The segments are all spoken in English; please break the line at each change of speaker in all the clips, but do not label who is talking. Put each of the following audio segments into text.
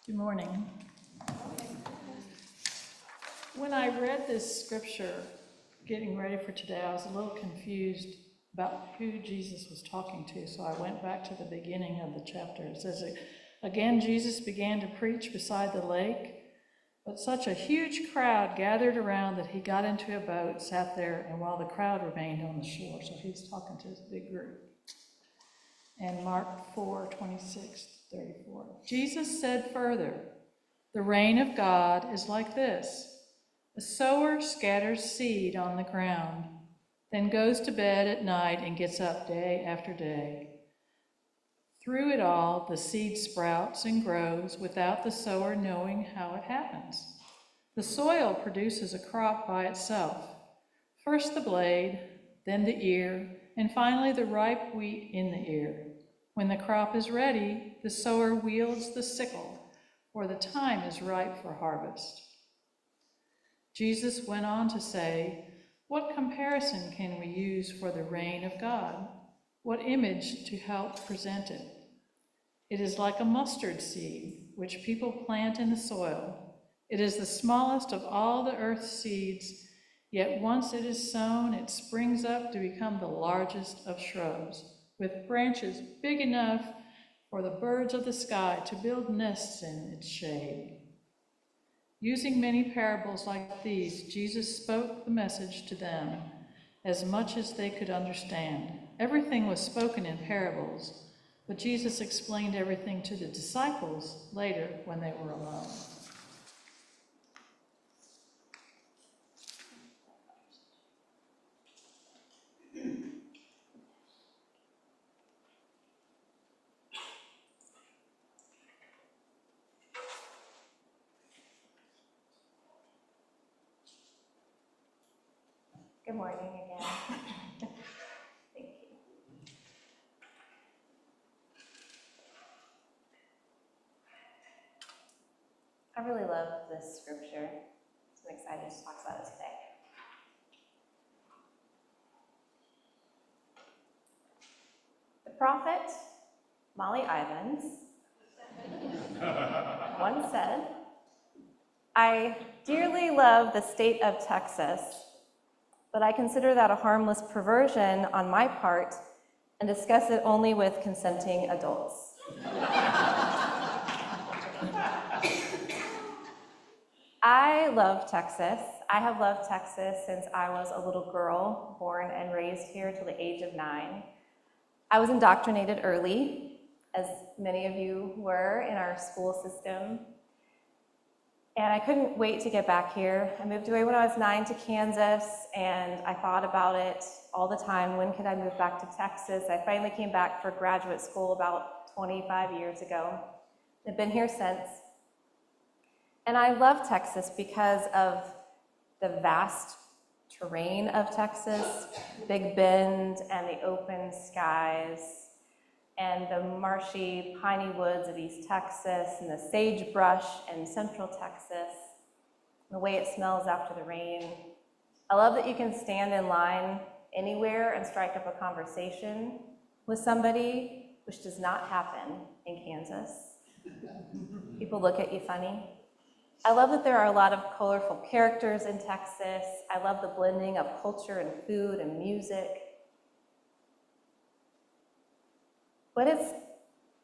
Good morning. When I read this scripture, getting ready for today, I was a little confused about who Jesus was talking to, so I went back to the beginning of the chapter. It says, again, Jesus began to preach beside the lake, but such a huge crowd gathered around that he got into a boat, sat there, and while the crowd remained on the shore. So he was talking to his big group. And Mark 4:26-34. Jesus said further, "The reign of God is like this. A sower scatters seed on the ground, then goes to bed at night and gets up day after day. Through it all, the seed sprouts and grows without the sower knowing how it happens. The soil produces a crop by itself. First the blade, then the ear, and finally the ripe wheat in the ear. When the crop is ready, the sower wields the sickle, for the time is ripe for harvest." Jesus went on to say, "What comparison can we use for the reign of God? What image to help present it? It is like a mustard seed, which people plant in the soil. It is the smallest of all the earth's seeds, yet once it is sown, it springs up to become the largest of shrubs, with branches big enough for the birds of the sky to build nests in its shade." Using many parables like these, Jesus spoke the message to them as much as they could understand. Everything was spoken in parables, but Jesus explained everything to the disciples later when they were alone.
Good morning again. Thank you. I really love this scripture, so I'm excited to talk about it today. The prophet Molly Ivins once said, "I dearly love the state of Texas, but I consider that a harmless perversion on my part and discuss it only with consenting adults." I love Texas. I have loved Texas since I was a little girl, born and raised here till the age of 9. I was indoctrinated early, as many of you were in our school system. And I couldn't wait to get back here. I moved away when I was 9 to Kansas, and I thought about it all the time. When could I move back to Texas? I finally came back for graduate school about 25 years ago. I've been here since. And I love Texas because of the vast terrain of Texas, Big Bend and the open skies, and the marshy, piney woods of East Texas, and the sagebrush in Central Texas, the way it smells after the rain. I love that you can stand in line anywhere and strike up a conversation with somebody, which does not happen in Kansas. People look at you funny. I love that there are a lot of colorful characters in Texas. I love the blending of culture and food and music. But it's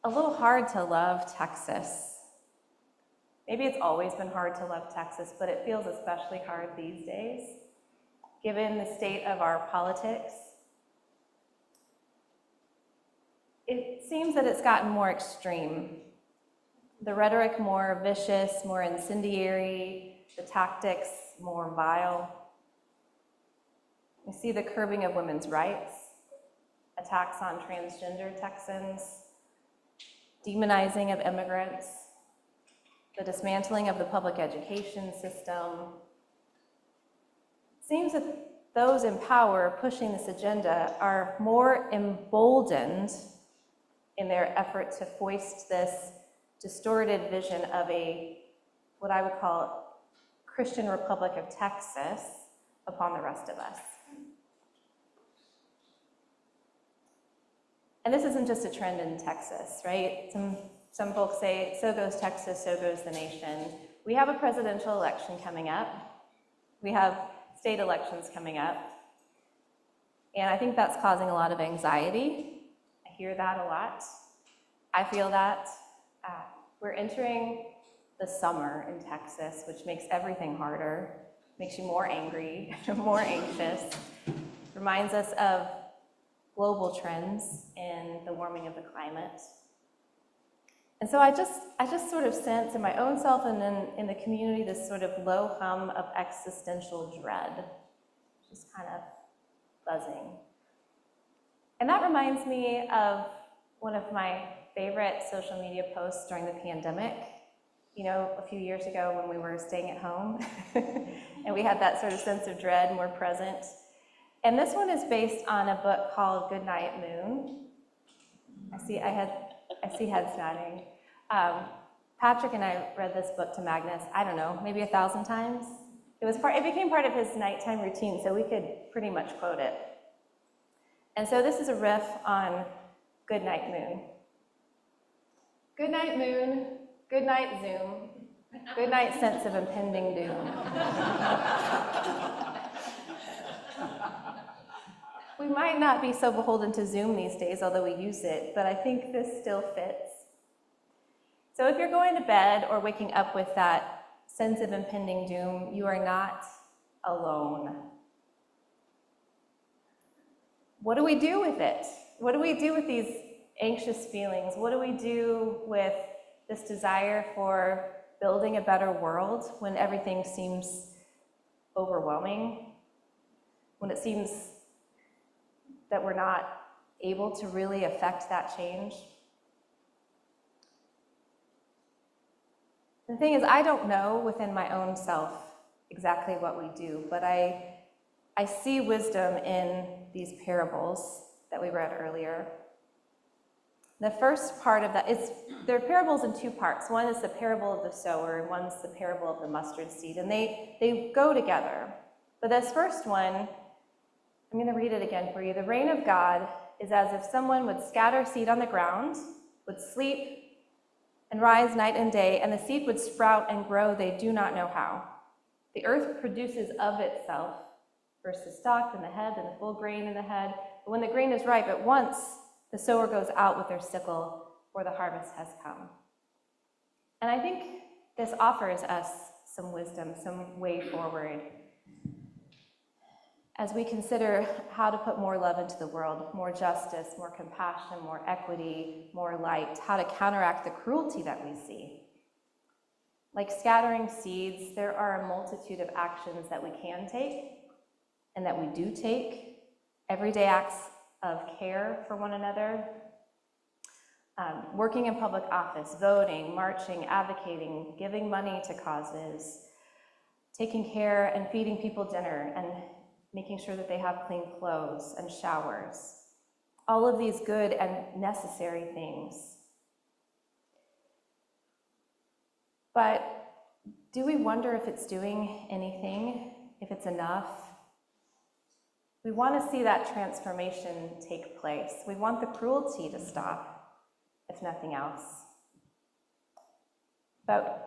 a little hard to love Texas. Maybe it's always been hard to love Texas, but it feels especially hard these days, given the state of our politics. It seems that it's gotten more extreme. The rhetoric more vicious, more incendiary, the tactics more vile. We see the curbing of women's rights, attacks on transgender Texans, demonizing of immigrants, the dismantling of the public education system. It seems that those in power pushing this agenda are more emboldened in their effort to foist this distorted vision of what I would call Christian Republic of Texas upon the rest of us. And this isn't just a trend in Texas, right? Some folks say, so goes Texas, so goes the nation. We have a presidential election coming up. We have state elections coming up. And I think that's causing a lot of anxiety. I hear that a lot. I feel that. We're entering the summer in Texas, which makes everything harder, makes you more angry, more anxious, reminds us of global trends in the warming of the climate. And so I just sort of sense in my own self and then in the community this sort of low hum of existential dread, just kind of buzzing. And that reminds me of one of my favorite social media posts during the pandemic. You know, a few years ago when we were staying at home and we had that sort of sense of dread more present. And this one is based on a book called Goodnight Moon. I see heads nodding. Patrick and I read this book to Magnus, I don't know, maybe 1,000 times. It became part of his nighttime routine, so we could pretty much quote it. And so this is a riff on Goodnight Moon. Good night, moon. Good night, Zoom. Good night, sense of impending doom. We might not be so beholden to Zoom these days, although we use it, but I think this still fits. So if you're going to bed or waking up with that sense of impending doom, you are not alone. What do we do with it? What do we do with these anxious feelings? What do we do with this desire for building a better world when everything seems overwhelming? When it seems that we're not able to really affect that change? The thing is, I don't know within my own self exactly what we do, but I see wisdom in these parables that we read earlier. The first part of that is, there are parables in two parts. One is the parable of the sower, and one's the parable of the mustard seed, and they go together. But this first one, I'm going to read it again for you. The reign of God is as if someone would scatter seed on the ground, would sleep and rise night and day, and the seed would sprout and grow, they do not know how. The earth produces of itself, first the stalk, then the head, then the full grain in the head. But when the grain is ripe, at once the sower goes out with their sickle, for the harvest has come. And I think this offers us some wisdom, some way forward, as we consider how to put more love into the world, more justice, more compassion, more equity, more light, how to counteract the cruelty that we see. Like scattering seeds, there are a multitude of actions that we can take and that we do take, everyday acts of care for one another, working in public office, voting, marching, advocating, giving money to causes, taking care and feeding people dinner, and making sure that they have clean clothes and showers. All of these good and necessary things. But do we wonder if it's doing anything, if it's enough? We want to see that transformation take place. We want the cruelty to stop, if nothing else. But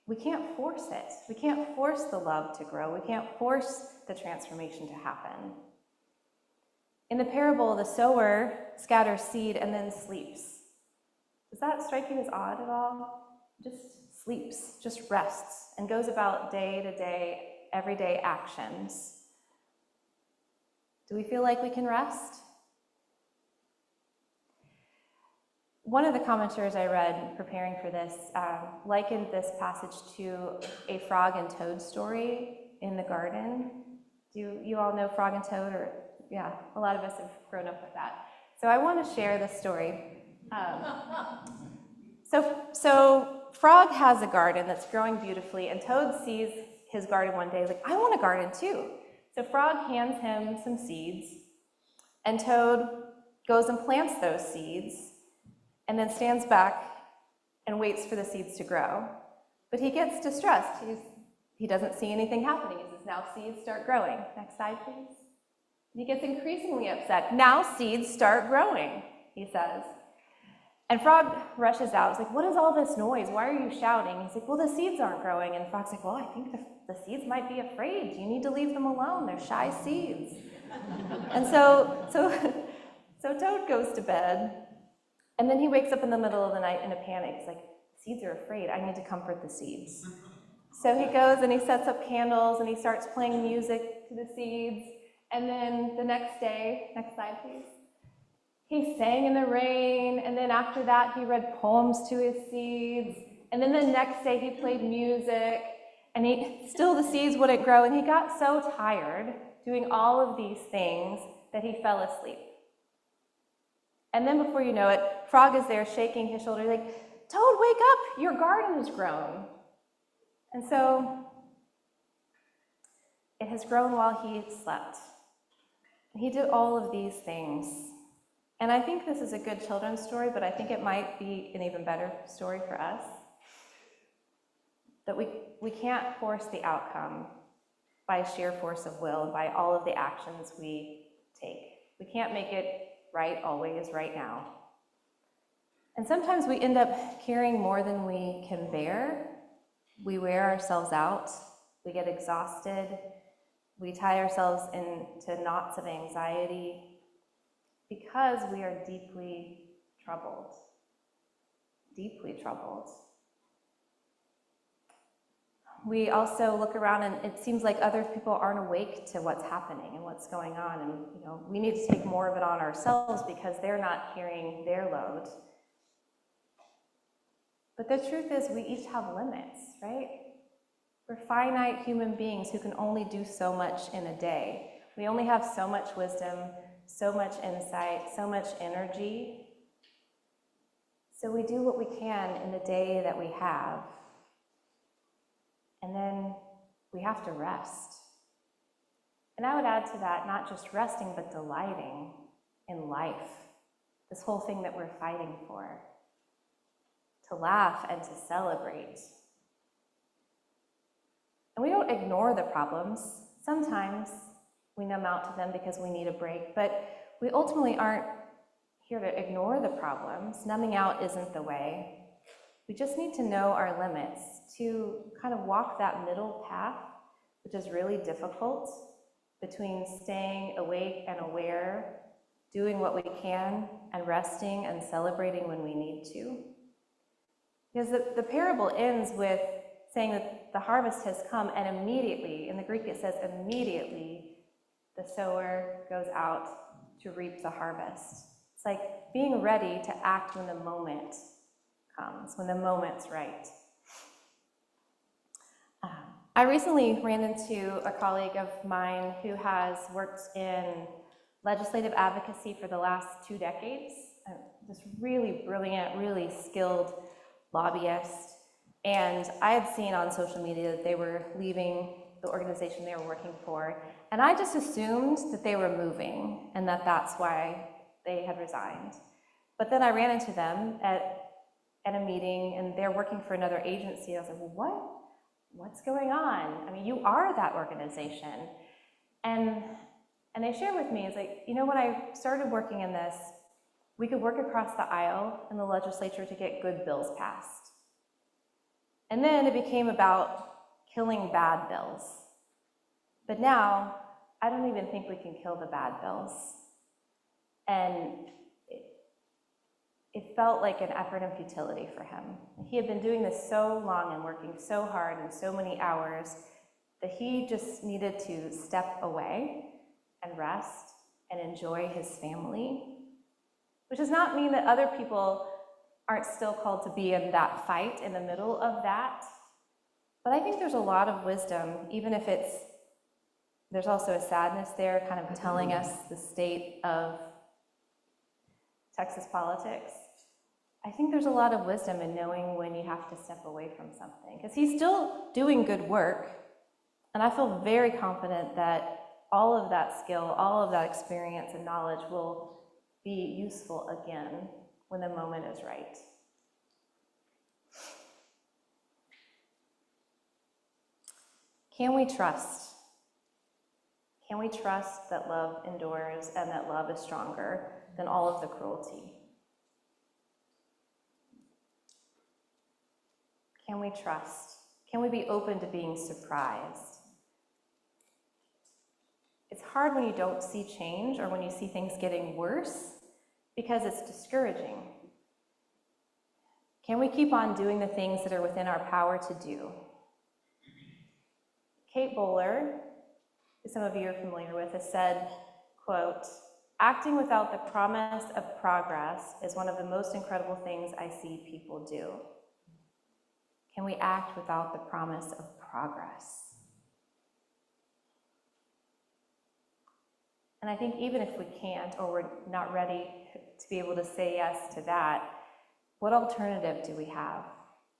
we can't force it. We can't force the love to grow. We can't force the transformation to happen. In the parable, the sower scatters seed and then sleeps. Does that strike you as odd at all? Just sleeps, just rests, and goes about day-to-day, everyday actions. Do we feel like we can rest? One of the commenters I read preparing for this likened this passage to a frog and toad story in the garden. Do you all know Frog and Toad? Or yeah, a lot of us have grown up with that. So I want to share this story. So Frog has a garden that's growing beautifully, and Toad sees his garden one day. He's like, I want a garden too. So Frog hands him some seeds, and Toad goes and plants those seeds, and then stands back and waits for the seeds to grow. But he gets distressed. He doesn't see anything happening. He says, now seeds start growing. Next slide, please. And he gets increasingly upset. Now seeds start growing, he says. And Frog rushes out. He's like, what is all this noise? Why are you shouting? He's like, well, the seeds aren't growing. And Frog's like, well, I think the seeds might be afraid. You need to leave them alone. They're shy seeds. And so Toad goes to bed. And then he wakes up in the middle of the night in a panic. He's like, seeds are afraid. I need to comfort the seeds. So he goes and he sets up candles and he starts playing music to the seeds. And then the next day, next slide please, he sang in the rain. And then after that, he read poems to his seeds. And then the next day, he played music. And still the seeds wouldn't grow. And he got so tired doing all of these things that he fell asleep. And then before you know it, Frog is there shaking his shoulder like, Toad, wake up, your garden has grown. And so it has grown while he slept. He did all of these things. And I think this is a good children's story, but I think it might be an even better story for us. That we can't force the outcome by sheer force of will, by all of the actions we take. We can't make it right always, right now. And sometimes we end up carrying more than we can bear. We wear ourselves out. We get exhausted. We tie ourselves into knots of anxiety because we are deeply troubled. Deeply troubled. We also look around and it seems like other people aren't awake to what's happening and what's going on. And we need to take more of it on ourselves because they're not carrying their load. But the truth is we each have limits, right? We're finite human beings who can only do so much in a day. We only have so much wisdom, so much insight, so much energy. So we do what we can in the day that we have. And then we have to rest. And I would add to that, not just resting, but delighting in life. This whole thing that we're fighting for. To laugh and to celebrate. And we don't ignore the problems. Sometimes we numb out to them because we need a break, but we ultimately aren't here to ignore the problems. Numbing out isn't the way. We just need to know our limits, to kind of walk that middle path, which is really difficult, between staying awake and aware, doing what we can, and resting and celebrating when we need to. Because the parable ends with saying that the harvest has come, and immediately, in the Greek it says immediately, the sower goes out to reap the harvest. It's like being ready to act when the moment comes, when the moment's right. I recently ran into a colleague of mine who has worked in legislative advocacy for the last 2 decades. This really brilliant, really skilled lobbyist. And I had seen on social media that they were leaving the organization they were working for. And I just assumed that they were moving and that that's why they had resigned. But then I ran into them at a meeting and they're working for another agency. I was like, well, what's going on? I mean, you are that organization. And they shared with me, it's like, when I started working in this, we could work across the aisle in the legislature to get good bills passed. And then it became about killing bad bills. But now, I don't even think we can kill the bad bills. And it felt like an effort and futility for him. He had been doing this so long and working so hard and so many hours that he just needed to step away and rest and enjoy his family, which does not mean that other people aren't still called to be in that fight in the middle of that. But I think there's a lot of wisdom, even if there's also a sadness there, kind of telling us the state of Texas politics. I think there's a lot of wisdom in knowing when you have to step away from something, because he's still doing good work, and I feel very confident that all of that skill, all of that experience and knowledge will be useful again when the moment is right. Can we trust? Can we trust that love endures and that love is stronger than all of the cruelty? Can we trust? Can we be open to being surprised? It's hard when you don't see change or when you see things getting worse because it's discouraging. Can we keep on doing the things that are within our power to do? Kate Bowler, who some of you are familiar with, has said, quote, "Acting without the promise of progress is one of the most incredible things I see people do." Can we act without the promise of progress? And I think even if we can't, or we're not ready to be able to say yes to that, what alternative do we have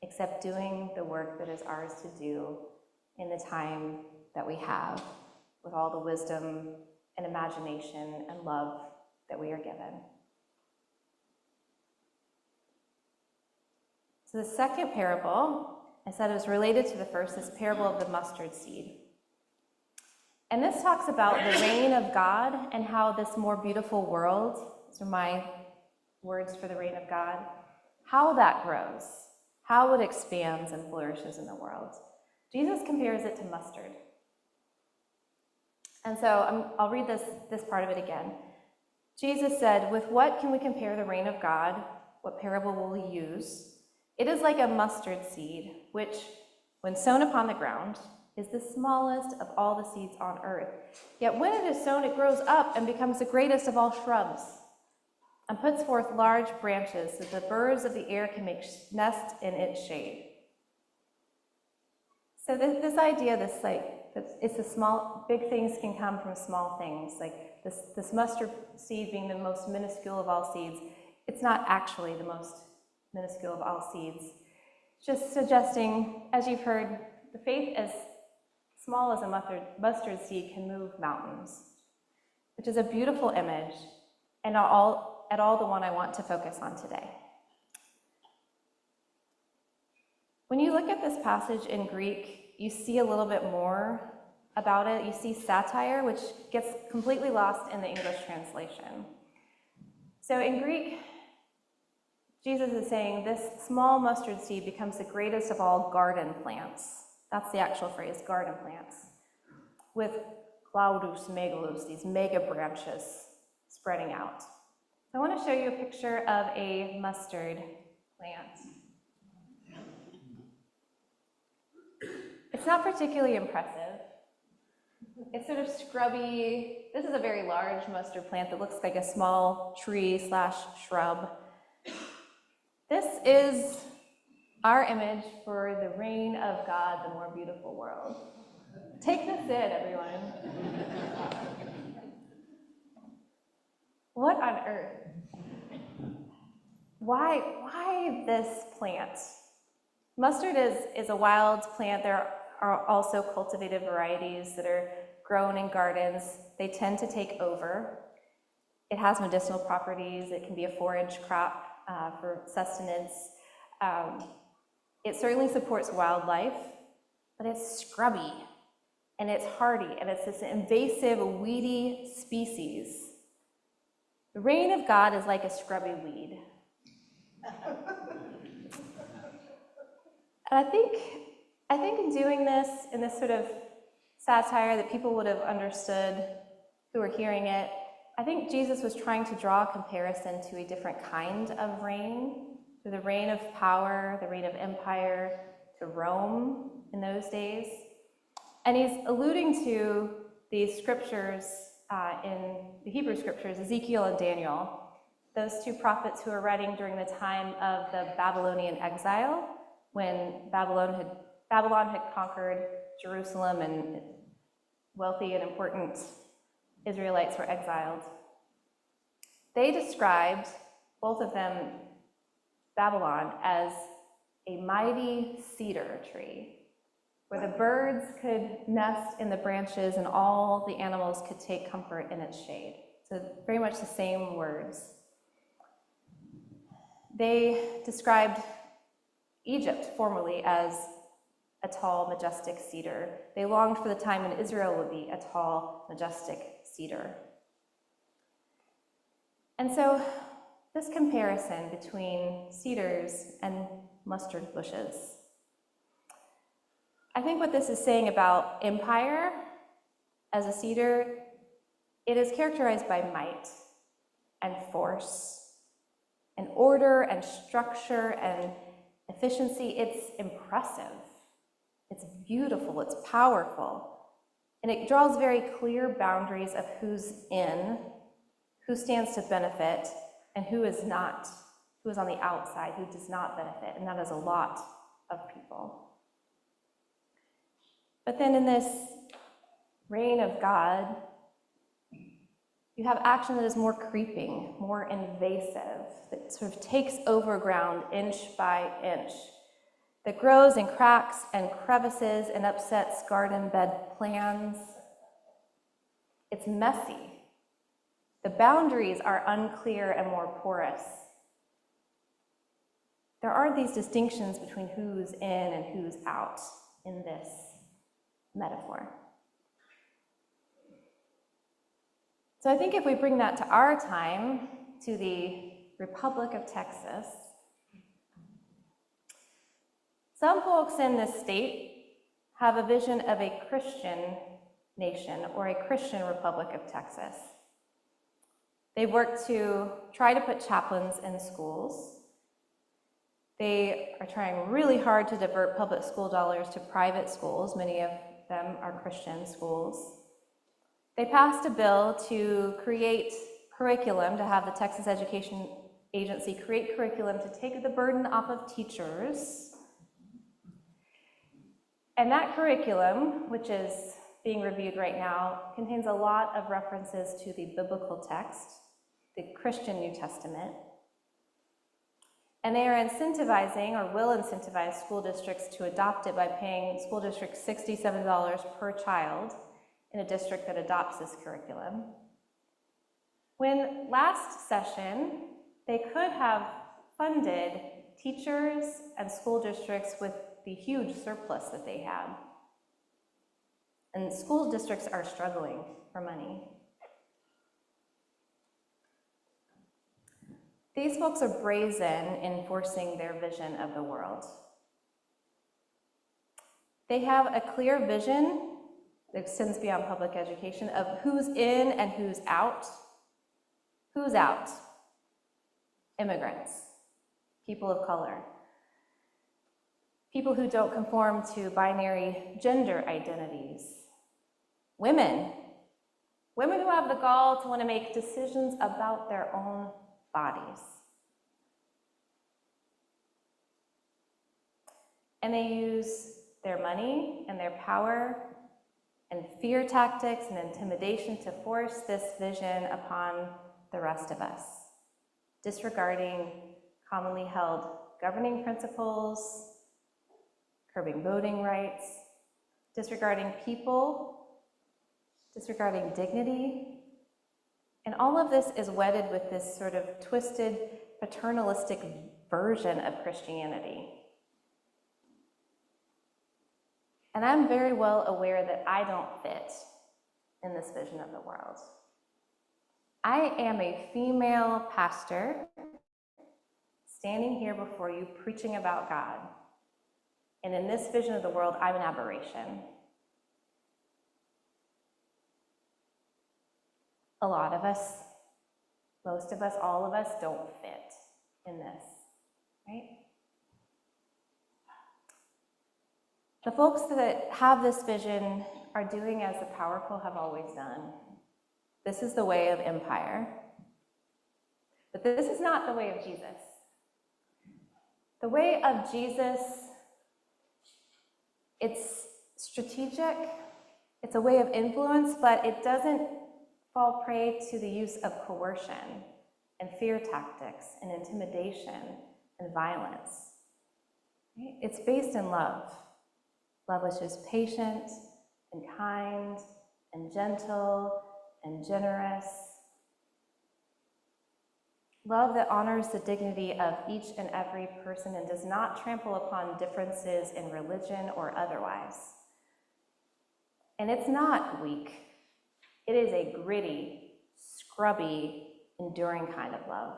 except doing the work that is ours to do in the time that we have, with all the wisdom and imagination and love that we are given? So the second parable, I said it was related to the first, this parable of the mustard seed. And this talks about the reign of God and how this more beautiful world, these are my words for the reign of God, how that grows, how it expands and flourishes in the world. Jesus compares it to mustard. And so I'll read this part of it again. Jesus said, "With what can we compare the reign of God? What parable will we use? It is like a mustard seed, which, when sown upon the ground, is the smallest of all the seeds on earth. Yet when it is sown, it grows up and becomes the greatest of all shrubs, and puts forth large branches so that the birds of the air can make nests in its shade." So this idea, it's the small, big things can come from small things, like this mustard seed being the most minuscule of all seeds. It's not actually the most minuscule of all seeds. Just suggesting, as you've heard, the faith as small as a mustard seed can move mountains, which is a beautiful image, and at all the one I want to focus on today. When you look at this passage in Greek, you see a little bit more about it. You see satire, which gets completely lost in the English translation. So in Greek, Jesus is saying this small mustard seed becomes the greatest of all garden plants. That's the actual phrase, garden plants, with claudus megalus, these mega branches spreading out. I want to show you a picture of a mustard plant. It's not particularly impressive. It's sort of scrubby. This is a very large mustard plant that looks like a small tree/shrub. This is our image for the reign of God, the more beautiful world. Take this in, everyone. What on earth? Why this plant? Mustard is a wild plant. There are also cultivated varieties that are grown in gardens. They tend to take over. It has medicinal properties. It can be a forage crop for sustenance. It certainly supports wildlife, but it's scrubby, and it's hardy, and it's this invasive, weedy species. The reign of God is like a scrubby weed. And I think in doing this, in this sort of satire that people would have understood who were hearing it, I think Jesus was trying to draw a comparison to a different kind of reign, to the reign of power, the reign of empire, to Rome in those days. And he's alluding to these scriptures in the Hebrew scriptures, Ezekiel and Daniel, those two prophets who were writing during the time of the Babylonian exile, when Babylon had conquered Jerusalem and wealthy and important Israelites were exiled. They described, both of them, Babylon as a mighty cedar tree, where the birds could nest in the branches and all the animals could take comfort in its shade. So very much the same words. They described Egypt formerly as a tall, majestic cedar. They longed for the time when Israel would be a tall, majestic cedar. And so this comparison between cedars and mustard bushes I think what this is saying about empire as a cedar, it is characterized by might and force and order and structure and efficiency. It's impressive. It's beautiful. It's powerful. And it draws very clear boundaries of who's in, who stands to benefit, and who is not, who is on the outside, who does not benefit. And that is a lot of people. But then in this reign of God, you have action that is more creeping, more invasive, that sort of takes over ground inch by inch, that grows in cracks and crevices and upsets garden bed plans. It's messy. The boundaries are unclear and more porous. There are these distinctions between who's in and who's out in this metaphor. So I think if we bring that to our time, to the Republic of Texas, some folks in this state have a vision of a Christian nation or a Christian Republic of Texas. They work to try to put chaplains in schools. They are trying really hard to divert public school dollars to private schools. Many of them are Christian schools. They passed a bill to create curriculum, to have the Texas Education Agency create curriculum to take the burden off of teachers. And that curriculum, which is being reviewed right now, contains a lot of references to the biblical text, the Christian New Testament. And they are incentivizing, or will incentivize, school districts to adopt it by paying school districts $67 per child in a district that adopts this curriculum. When last session, they could have funded teachers and school districts with the huge surplus that they had. And school districts are struggling for money. These folks are brazen in forcing their vision of the world. They have a clear vision that extends beyond public education of who's in and who's out. Who's out? Immigrants, people of color, people who don't conform to binary gender identities, women who have the gall to want to make decisions about their own bodies. And they use their money and their power and fear tactics and intimidation to force this vision upon the rest of us, disregarding commonly held governing principles, curbing voting rights, disregarding people, disregarding dignity. And all of this is wedded with this sort of twisted, paternalistic version of Christianity. And I'm very well aware that I don't fit in this vision of the world. I am a female pastor standing here before you preaching about God. And in this vision of the world, I'm an aberration. A lot of us, most of us, all of us don't fit in this, right? The folks that have this vision are doing as the powerful have always done. This is the way of empire. But this is not the way of Jesus. The way of Jesus, it's strategic, it's a way of influence, but it doesn't fall prey to the use of coercion and fear tactics and intimidation and violence. Right? It's based in love. Love which is patient and kind and gentle and generous. Love that honors the dignity of each and every person and does not trample upon differences in religion or otherwise. And it's not weak. It is a gritty, scrubby, enduring kind of love.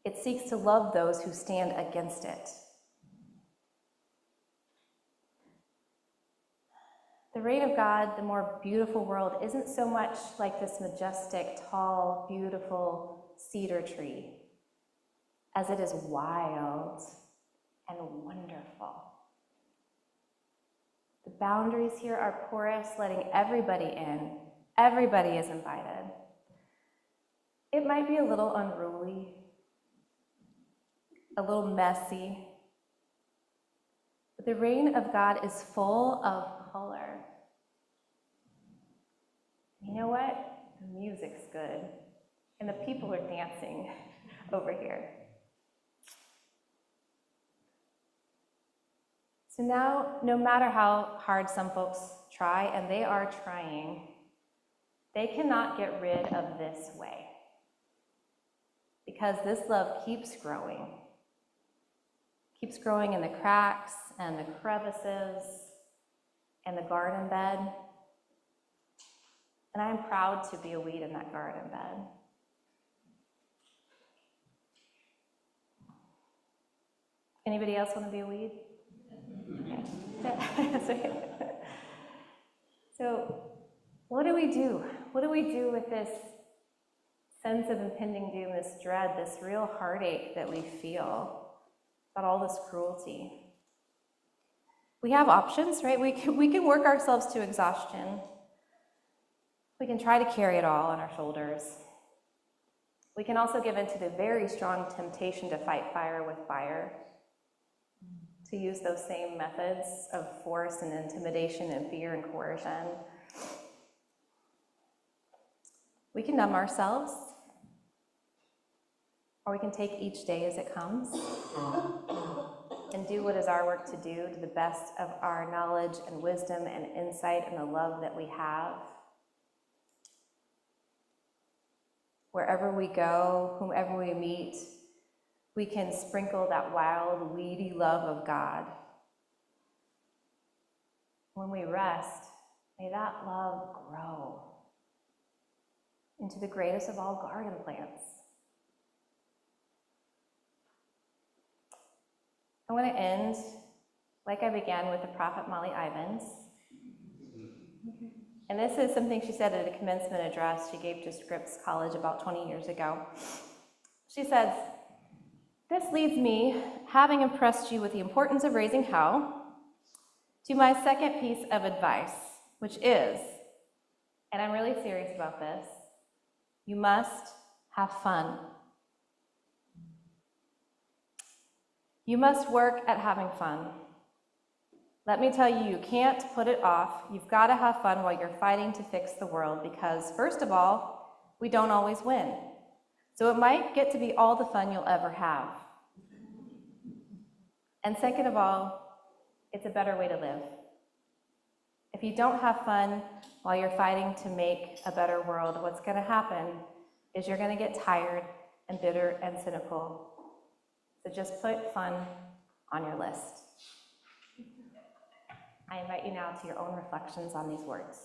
It seeks to love those who stand against it. The reign of God, the more beautiful world, isn't so much like this majestic, tall, beautiful cedar tree as it is wild and wonderful. The boundaries here are porous, letting everybody in. Everybody is invited. It might be a little unruly, a little messy, but the reign of God is full of color. You know what? The music's good, and the people are dancing over here. So now, no matter how hard some folks try, and they are trying, they cannot get rid of this way. Because this love keeps growing in the cracks and the crevices and the garden bed. And I am proud to be a weed in that garden bed. Anybody else want to be a weed? Okay. So, what do we do? What do we do with this sense of impending doom, this dread, this real heartache that we feel about all this cruelty? We have options, right? We can work ourselves to exhaustion. We can try to carry it all on our shoulders. We can also give in to the very strong temptation to fight fire with fire, to use those same methods of force and intimidation and fear and coercion. We can numb ourselves, or we can take each day as it comes and do what is our work to do to the best of our knowledge and wisdom and insight and the love that we have. Wherever we go, whomever we meet, we can sprinkle that wild, weedy love of God. When we rest, may that love grow into the greatest of all garden plants. I want to end like I began with the prophet Molly Ivins. And this is something she said at a commencement address she gave to Scripps College about 20 years ago. She says, "This leads me, having impressed you with the importance of raising hell, to my second piece of advice, which is, and I'm really serious about this, you must have fun. You must work at having fun. Let me tell you, you can't put it off. You've got to have fun while you're fighting to fix the world because, first of all, we don't always win. So it might get to be all the fun you'll ever have. And second of all, it's a better way to live. If you don't have fun while you're fighting to make a better world, what's going to happen is you're going to get tired and bitter and cynical. So just put fun on your list." I invite you now to your own reflections on these words.